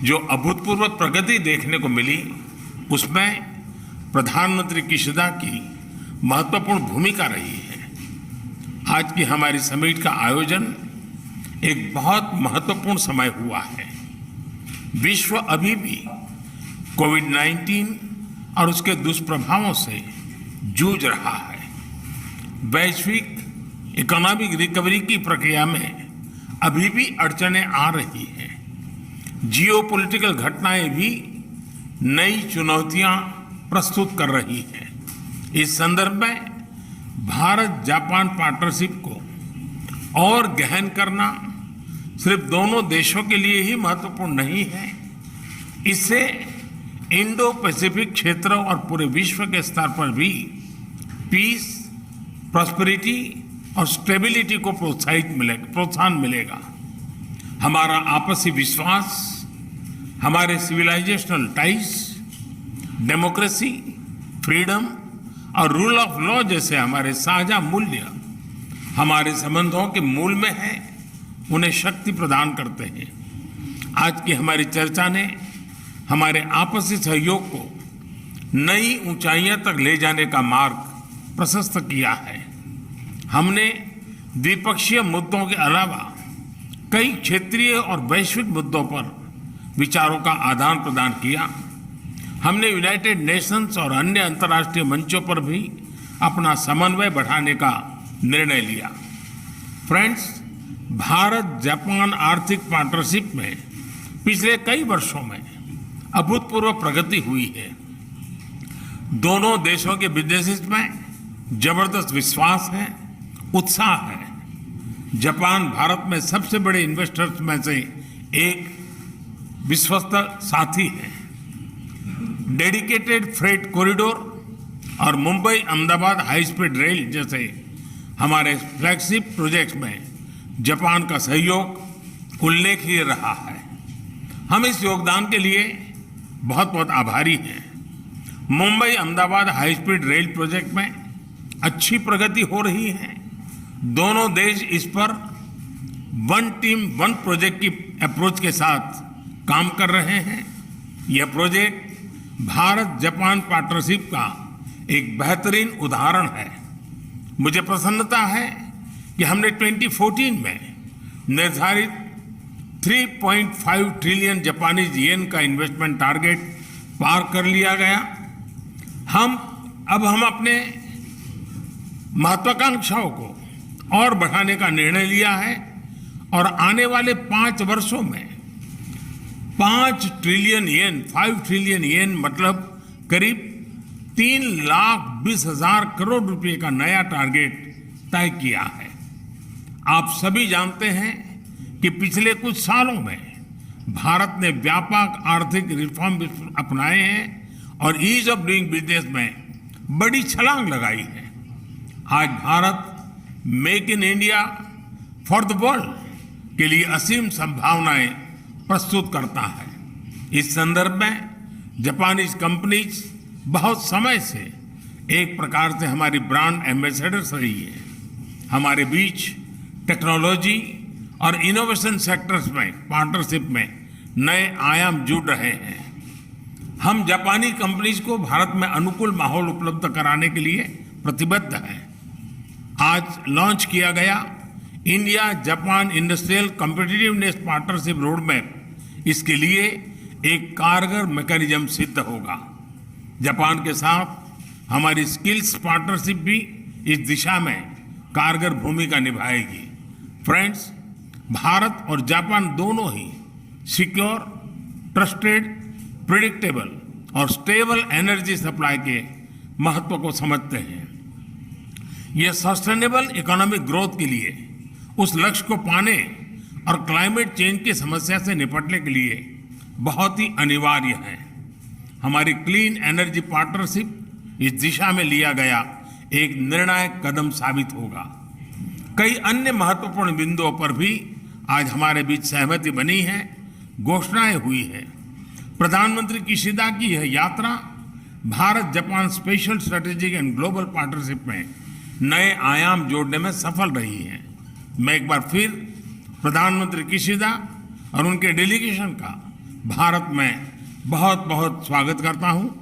जो अभूतपूर्व प्रगति देखने को मिली, उसमें प्रधानमंत्री किशिदा की महत्वपूर्ण भूमिका रही है। आज की हमारी समिट का आयोजन एक बहुत महत्वपूर्ण समय हुआ है। विश्व अभी भी कोविड-19 और उसके दुष्प्रभावों से जूझ रहा है। वैश्विक इकोनॉमिक रिकवरी की प्रक्रिया में अभी भी अड़चनें आ रही हैं। जियोपॉलिटिकल घटनाएं भी नई चुनौतियां प्रस्तुत कर रही हैं। इस संदर्भ में भारत जापान पार्टनरशिप को और गहन करना सिर्फ दोनों देशों के लिए ही महत्वपूर्ण नहीं है, इससे इंडो पैसिफिक क्षेत्र और पूरे विश्व के स्तर पर भी पीस, प्रॉस्पेरिटी और स्टेबिलिटी को प्रोत्साहन मिलेगा। हमारा आपसी विश्वास, हमारे सिविलाइजेशनल टाइज, डेमोक्रेसी, फ्रीडम और रूल ऑफ लॉ जैसे हमारे साझा मूल्य हमारे संबंधों के मूल में है, उन्हें शक्ति प्रदान करते हैं। आज की हमारी चर्चा ने हमारे आपसी सहयोग को नई ऊंचाइयों तक ले जाने का मार्ग प्रशस्त किया है। हमने द्विपक्षीय मुद्दों के अलावा कई क्षेत्रीय और वैश्विक मुद्दों पर विचारों का आदान प्रदान किया। हमने यूनाइटेड नेशंस और अन्य अंतर्राष्ट्रीय मंचों पर भी अपना समन्वय बढ़ाने का निर्णय लिया। फ्रेंड्स, भारत जापान आर्थिक पार्टनरशिप में पिछले कई वर्षों में अभूतपूर्व प्रगति हुई है। दोनों देशों के बिजनेसेस में जबरदस्त विश्वास है, उत्साह है। जापान भारत में सबसे बड़े इन्वेस्टर्स में से एक विश्वस्त साथी है। डेडिकेटेड फ्रेट कॉरिडोर और Mumbai Ahmedabad high speed rail जैसे हमारे फ्लैगशिप प्रोजेक्ट्स में जापान का सहयोग उल्लेखनीय रहा है। हम इस योगदान के लिए बहुत बहुत आभारी हैं। Mumbai Ahmedabad high speed rail project में अच्छी प्रगति हो रही है। दोनों देश इस पर वन टीम वन प्रोजेक्ट की अप्रोच के साथ काम कर रहे हैं। यह प्रोजेक्ट भारत जापान पार्टनरशिप का एक बेहतरीन उदाहरण है। मुझे प्रसन्नता है कि हमने 2014 में निर्धारित 3.5 ट्रिलियन जापानीज येन का इन्वेस्टमेंट टारगेट पार कर लिया गया। अब हम अपने महत्वाकांक्षाओं को और बढ़ाने का निर्णय लिया है और आने वाले 5 वर्षों में 5 ट्रिलियन येन, 5 ट्रिलियन येन मतलब करीब 3,20,000 करोड़ रुपए का नया टारगेट तय किया है। आप सभी जानते हैं कि पिछले कुछ सालों में भारत ने व्यापक आर्थिक रिफॉर्म अपनाए हैं और ईज ऑफ डूइंग बिजनेस में बड़ी छलांग लगाई है। आज Bharat make in India for the world के लिए असीम संभावनाएं प्रस्तुत करता है। इस संदर्भ में जापानीज कंपनीज बहुत समय से एक प्रकार से हमारी ब्रांड एम्बेसडर्स रही है। हमारे बीच टेक्नोलॉजी और इनोवेशन सेक्टर्स में पार्टनरशिप में नए आयाम जुड़ रहे हैं। हम जापानी कंपनीज को भारत में अनुकूल माहौल उपलब्ध कराने के लिए प्रतिबद्ध हैं। आज लॉन्च किया गया India Japan industrial competitiveness partnership road map इसके लिए एक कारगर मैकेनिज्म सिद्ध होगा। जापान के साथ हमारी स्किल्स पार्टनरशिप भी इस दिशा में कारगर भूमिका निभाएगी। फ्रेंड्स, भारत और जापान दोनों ही सिक्योर, ट्रस्टेड, प्रेडिक्टेबल और स्टेबल एनर्जी सप्लाई के महत्व को समझते हैं। यह सस्टेनेबल इकोनॉमिक ग्रोथ के लिए, उस लक्ष्य को पाने और क्लाइमेट चेंज की समस्या से निपटने के लिए बहुत ही अनिवार्य है। हमारी क्लीन एनर्जी पार्टनरशिप इस दिशा में लिया गया एक निर्णायक कदम साबित होगा। कई अन्य महत्वपूर्ण बिंदुओं पर भी आज हमारे बीच सहमति बनी है, घोषणाएं हुई है। प्रधानमंत्री किशिदा की यह यात्रा Bharat Japan special strategic and global partnership में नए आयाम जोड़ने में सफल रही है। मैं एक बार फिर प्रधानमंत्री किशिदा और उनके डेलीगेशन का भारत में बहुत बहुत स्वागत करता हूं।